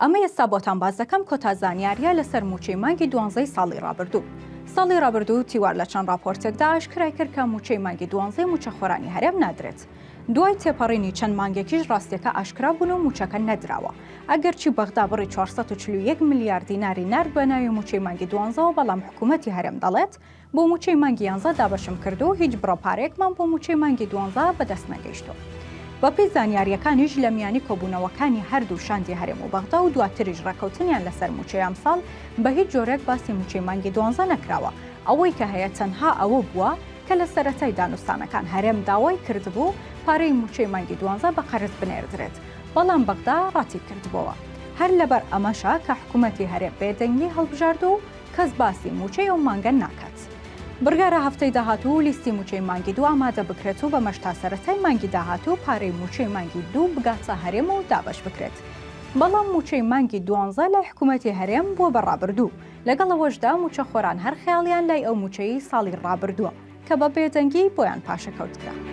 ئەمە ئێستا بۆتان باز دەکەم کۆتا زانیاریە لەسەر موچەی مانگی 12 ساڵی ڕابردوو. ساڵی ڕابردوو تیوار لە چەند راپۆرتێکدا ئاشکرای کرد کە موچەی مانگی 12 موچەخۆرانی هەرێم نادرێت. دوای تێپەڕینی چەند مانگێکیش ڕاستیەکە ئاشکرا بوون و موچەکە نەدراوە. ئەگەرچی بەغدا بڕی 441 میلیارد دیناری نرد بە ناوی موچەی مانگی 12 بەڵام حکوومەتی هەرێم دەڵێت بۆ موچەی مانگی 11 دابەشم کردو و هیچ بڕەپارێکمان بۆ موچەی مانگی 12 بەدەست نەگەیشتووە. بەپێی زانیاریەکانیش لە میانی کۆبوونەوەکانی هەردوو شاندی هەرێم و بەغدا و دواتریش ڕێکەوتنیان لەسەر موچەی ئەمساڵ بە هیچ جۆرێک باسی موچەی مانگی 12 نەکراوە. ئەوەی کە هەیە تەنها ئەوە بووە کە لە سەرەتای دانوستانەکان هەرێم داوای کردبوو پارەی موچەی مانگی 12 بە قەرز بنێردرێت، بەڵام بەغدا ڕاتی کردبووە. هەر لەبەر ئەمەشە کە حکوومەتی هەرێم بێدەنگی هەڵبژارد و کەس باسی موچەی ئەو مانگە ناکات. بڕیارە هەفتەی داهاتوو لیستی موچەی مانگی 2 ئامادە بکرێت و بە مەشتا سەرەتای مانگی داهاتوو پارەی موچەی مانگی 2 بگاتە هەرێم و دابەش بکرێت. بەڵام موچەی مانگی 12 لای حکوومەتی هەرێم بووە بە ڕابردوو، لەگەڵەوەشدا موچەخۆران هەر خەیاڵیان لای ئەو موچەی ساڵی ڕابردووە کە بە بێدەنگی بۆیان پاشەکەوت کرا.